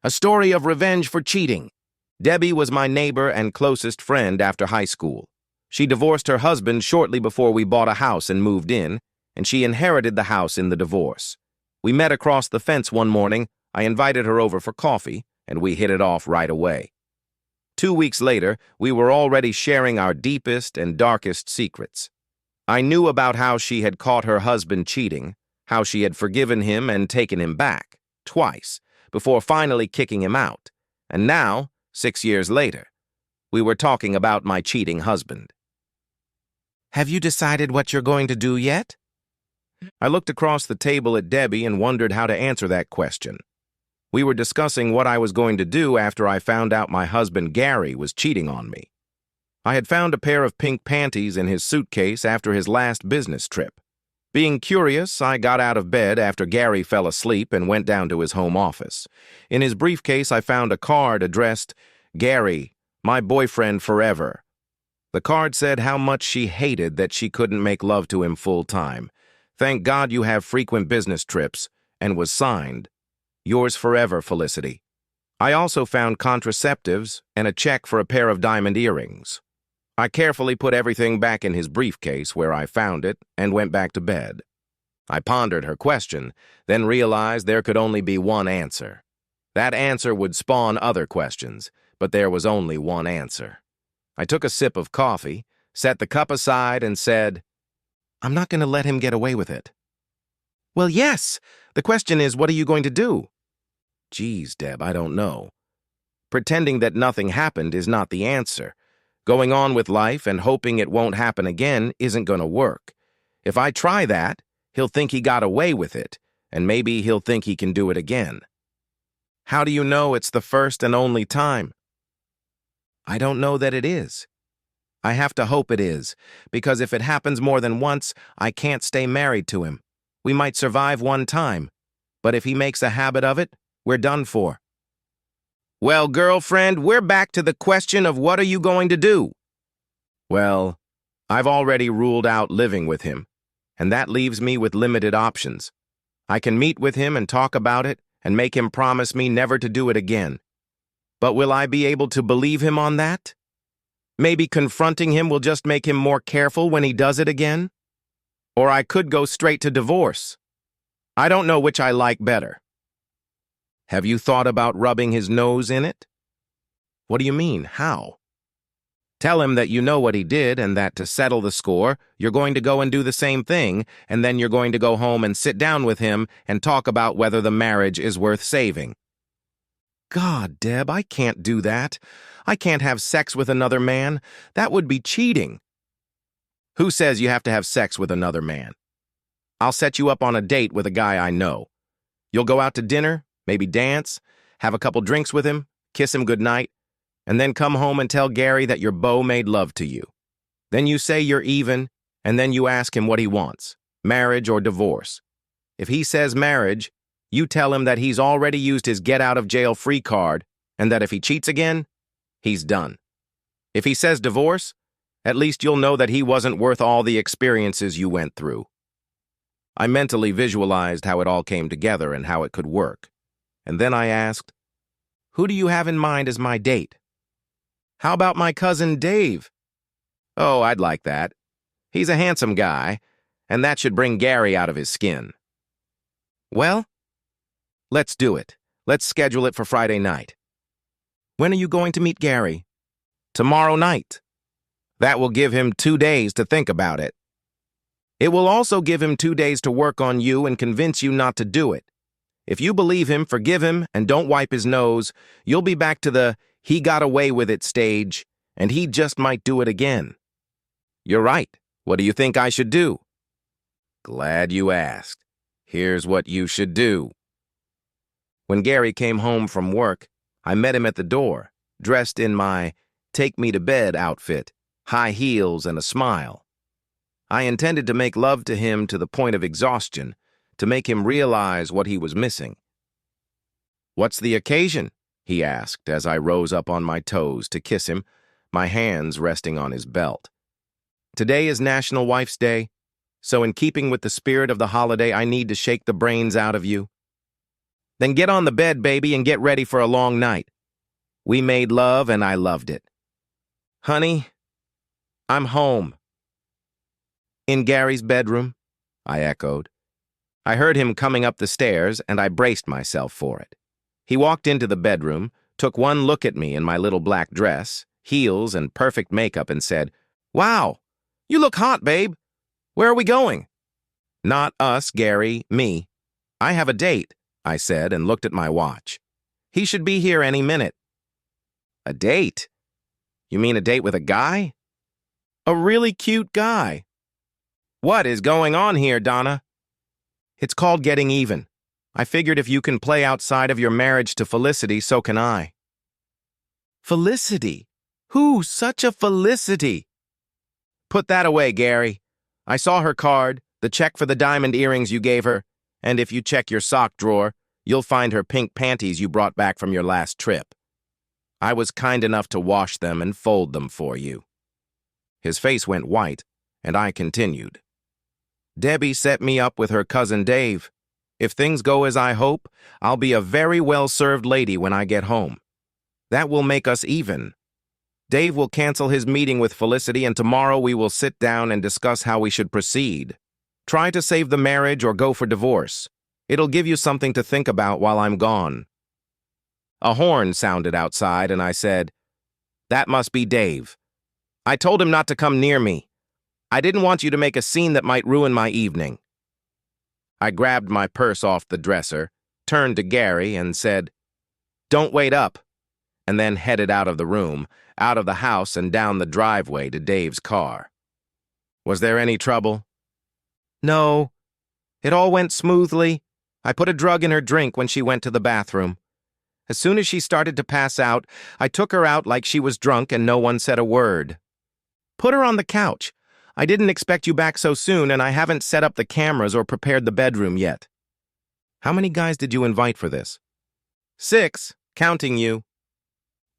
A story of revenge for cheating. Debbie was my neighbor and closest friend after high school. She divorced her husband shortly before we bought a house and moved in, and she inherited the house in the divorce. We met across the fence one morning. I invited her over for coffee, and we hit it off right away. 2 weeks later, we were already sharing our deepest and darkest secrets. I knew about how she had caught her husband cheating, how she had forgiven him and taken him back, twice, before finally kicking him out. And now, 6 years later, we were talking about my cheating husband. Have you decided what you're going to do yet? I looked across the table at Debbie and wondered how to answer that question. We were discussing what I was going to do after I found out my husband Gary was cheating on me. I had found a pair of pink panties in his suitcase after his last business trip. Being curious, I got out of bed after Gary fell asleep and went down to his home office. In his briefcase, I found a card addressed, "Gary, my boyfriend forever." The card said how much she hated that she couldn't make love to him full time. "Thank God you have frequent business trips," and was signed, "Yours forever, Felicity." I also found contraceptives and a check for a pair of diamond earrings. I carefully put everything back in his briefcase where I found it and went back to bed. I pondered her question, then realized there could only be one answer. That answer would spawn other questions, but there was only one answer. I took a sip of coffee, set the cup aside, and said, "I'm not going to let him get away with it." "Well, yes. The question is, what are you going to do?" "Geez, Deb, I don't know. Pretending that nothing happened is not the answer. Going on with life and hoping it won't happen again isn't going to work. If I try that, he'll think he got away with it, and maybe he'll think he can do it again." "How do you know it's the first and only time?" "I don't know that it is. I have to hope it is, because if it happens more than once, I can't stay married to him. We might survive one time, but if he makes a habit of it, we're done for." "Well, girlfriend, we're back to the question of what are you going to do?" "Well, I've already ruled out living with him, and that leaves me with limited options. I can meet with him and talk about it and make him promise me never to do it again. But will I be able to believe him on that? Maybe confronting him will just make him more careful when he does it again? Or I could go straight to divorce. I don't know which I like better." "Have you thought about rubbing his nose in it?" "What do you mean? How?" "Tell him that you know what he did and that to settle the score, you're going to go and do the same thing, and then you're going to go home and sit down with him and talk about whether the marriage is worth saving." "God, Deb, I can't do that. I can't have sex with another man. That would be cheating." "Who says you have to have sex with another man? I'll set you up on a date with a guy I know. You'll go out to dinner, maybe dance, have a couple drinks with him, kiss him goodnight, and then come home and tell Gary that your beau made love to you. Then you say you're even, and then you ask him what he wants, marriage or divorce. If he says marriage, you tell him that he's already used his get-out-of-jail-free card and that if he cheats again, he's done. If he says divorce, at least you'll know that he wasn't worth all the experiences you went through." I mentally visualized how it all came together and how it could work. And then I asked, "Who do you have in mind as my date?" "How about my cousin Dave?" "Oh, I'd like that. He's a handsome guy, and that should bring Gary out of his skin." "Well, let's do it. Let's schedule it for Friday night." "When are you going to meet Gary?" "Tomorrow night. That will give him 2 days to think about it. It will also give him 2 days to work on you and convince you not to do it. If you believe him, forgive him, and don't wipe his nose, you'll be back to the he got away with it stage, and he just might do it again." "You're right. What do you think I should do?" "Glad you asked. Here's what you should do." When Gary came home from work, I met him at the door, dressed in my take-me-to-bed outfit, high heels and a smile. I intended to make love to him to the point of exhaustion, to make him realize what he was missing. "What's the occasion?" he asked as I rose up on my toes to kiss him, my hands resting on his belt. "Today is National Wife's Day, so in keeping with the spirit of the holiday, I need to shake the brains out of you." Then get on the bed, baby, and get ready for a long night. We made love, and I loved it. Honey, I'm home. In Gary's bedroom? I echoed. I heard him coming up the stairs, and I braced myself for it. He walked into the bedroom, took one look at me in my little black dress, heels, and perfect makeup, and said, "Wow, you look hot, babe. Where are we going?" "Not us, Gary, me. I have a date," I said, and looked at my watch. "He should be here any minute." "A date? You mean a date with a guy?" "A really cute guy." "What is going on here, Donna?" "It's called getting even. I figured if you can play outside of your marriage to Felicity, so can I." "Felicity? Who's such a Felicity?" "Put that away, Gary. I saw her card, the check for the diamond earrings you gave her, and if you check your sock drawer, you'll find her pink panties you brought back from your last trip. I was kind enough to wash them and fold them for you." His face went white, and I continued. "Debbie set me up with her cousin Dave. If things go as I hope, I'll be a very well-served lady when I get home. That will make us even. Dave will cancel his meeting with Felicity, and tomorrow we will sit down and discuss how we should proceed. Try to save the marriage or go for divorce. It'll give you something to think about while I'm gone." A horn sounded outside, and I said, "That must be Dave. I told him not to come near me. I didn't want you to make a scene that might ruin my evening." I grabbed my purse off the dresser, turned to Gary, and said, "Don't wait up," and then headed out of the room, out of the house, and down the driveway to Dave's car. "Was there any trouble?" "No. It all went smoothly. I put a drug in her drink when she went to the bathroom. As soon as she started to pass out, I took her out like she was drunk and no one said a word. Put her on the couch. I didn't expect you back so soon, and I haven't set up the cameras or prepared the bedroom yet." "How many guys did you invite for this?" "6, counting you.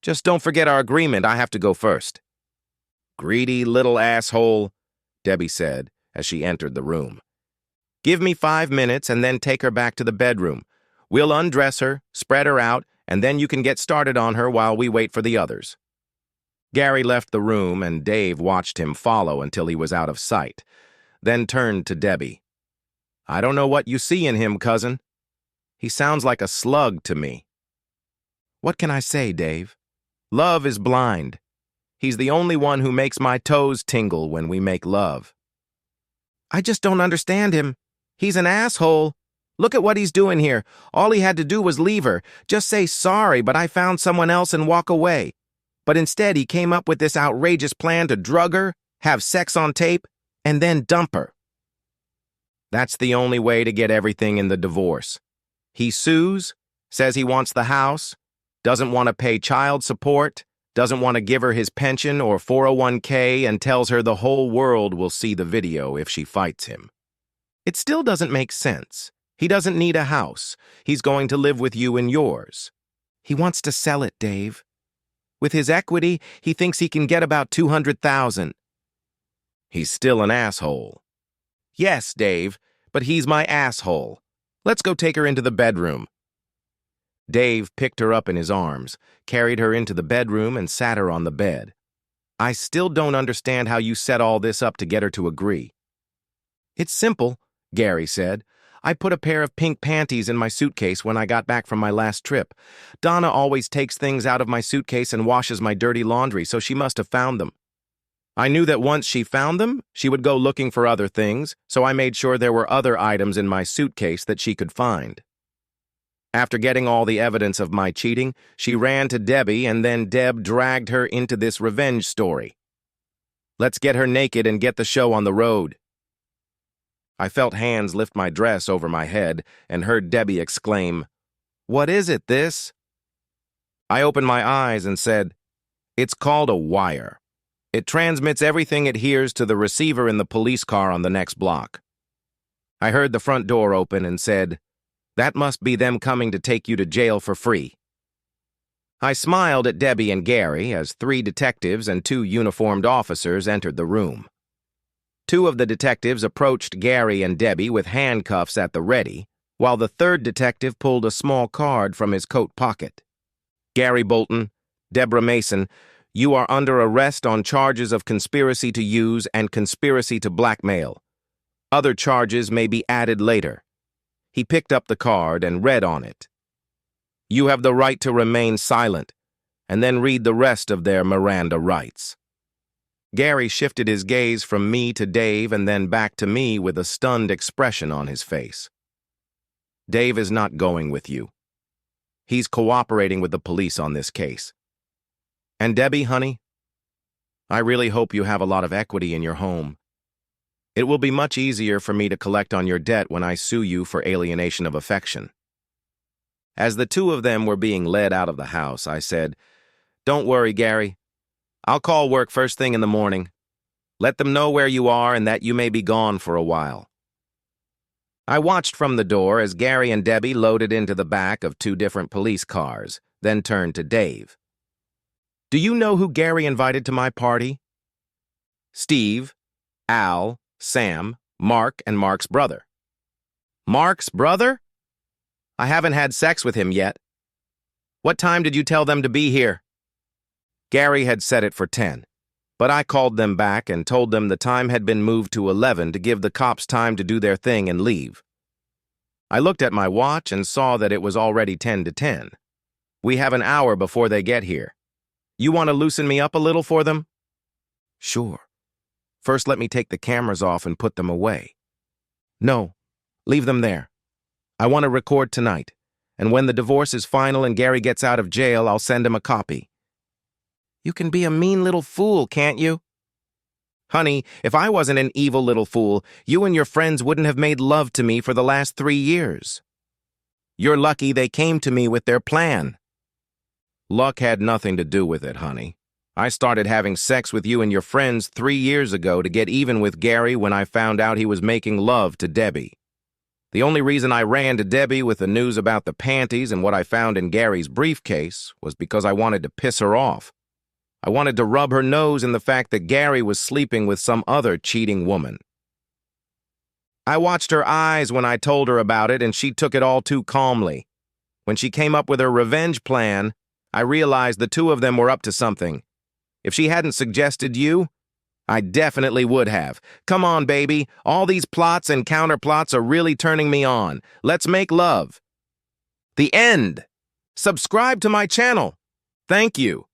Just don't forget our agreement. I have to go first." "Greedy little asshole," Debbie said as she entered the room. "Give me 5 minutes and then take her back to the bedroom. We'll undress her, spread her out, and then you can get started on her while we wait for the others." Gary left the room, and Dave watched him follow until he was out of sight, then turned to Debbie. "I don't know what you see in him, cousin. He sounds like a slug to me." "What can I say, Dave? Love is blind. He's the only one who makes my toes tingle when we make love." "I just don't understand him. He's an asshole. Look at what he's doing here. All he had to do was leave her. Just say sorry, but I found someone else, and walk away. But instead, he came up with this outrageous plan to drug her, have sex on tape, and then dump her. That's the only way to get everything in the divorce. He sues, says he wants the house, doesn't want to pay child support, doesn't want to give her his pension or 401k, and tells her the whole world will see the video if she fights him. It still doesn't make sense. He doesn't need a house. He's going to live with you in yours. He wants to sell it, Dave. With his equity, he thinks he can get about $200,000. He's still an asshole. Yes, Dave, but he's my asshole. Let's go take her into the bedroom. Dave picked her up in his arms, carried her into the bedroom, and sat her on the bed. I still don't understand how you set all this up to get her to agree. It's simple, Gary said. I put a pair of pink panties in my suitcase when I got back from my last trip. Donna always takes things out of my suitcase and washes my dirty laundry, so she must have found them. I knew that once she found them, she would go looking for other things, so I made sure there were other items in my suitcase that she could find. After getting all the evidence of my cheating, she ran to Debbie, and then Deb dragged her into this revenge story. Let's get her naked and get the show on the road. I felt hands lift my dress over my head and heard Debbie exclaim, "What is it, this?" I opened my eyes and said, "It's called a wire. It transmits everything it hears to the receiver in the police car on the next block." I heard the front door open and said, "That must be them coming to take you to jail for free." I smiled at Debbie and Gary as 3 detectives and 2 uniformed officers entered the room. 2 of the detectives approached Gary and Debbie with handcuffs at the ready, while the third detective pulled a small card from his coat pocket. Gary Bolton, Deborah Mason, you are under arrest on charges of conspiracy to use and conspiracy to blackmail. Other charges may be added later. He picked up the card and read on it. You have the right to remain silent, and then read the rest of their Miranda rights. Gary shifted his gaze from me to Dave and then back to me with a stunned expression on his face. Dave is not going with you. He's cooperating with the police on this case. And Debbie, honey, I really hope you have a lot of equity in your home. It will be much easier for me to collect on your debt when I sue you for alienation of affection. As the two of them were being led out of the house, I said, Don't worry, Gary. I'll call work first thing in the morning. Let them know where you are and that you may be gone for a while. I watched from the door as Gary and Debbie loaded into the back of two different police cars, then turned to Dave. Do you know who Gary invited to my party? Steve, Al, Sam, Mark, and Mark's brother. Mark's brother? I haven't had sex with him yet. What time did you tell them to be here? Gary had set it for 10, but I called them back and told them the time had been moved to 11 to give the cops time to do their thing and leave. I looked at my watch and saw that it was already 10 to 10. We have an hour before they get here. You want to loosen me up a little for them? Sure. First, let me take the cameras off and put them away. No, leave them there. I want to record tonight, and when the divorce is final and Gary gets out of jail, I'll send him a copy. You can be a mean little fool, can't you? Honey, if I wasn't an evil little fool, you and your friends wouldn't have made love to me for the last 3 years. You're lucky they came to me with their plan. Luck had nothing to do with it, honey. I started having sex with you and your friends 3 years ago to get even with Gary when I found out he was making love to Debbie. The only reason I ran to Debbie with the news about the panties and what I found in Gary's briefcase was because I wanted to piss her off. I wanted to rub her nose in the fact that Gary was sleeping with some other cheating woman. I watched her eyes when I told her about it, and she took it all too calmly. When she came up with her revenge plan, I realized the two of them were up to something. If she hadn't suggested you, I definitely would have. Come on, baby. All these plots and counterplots are really turning me on. Let's make love. The end. Subscribe to my channel. Thank you.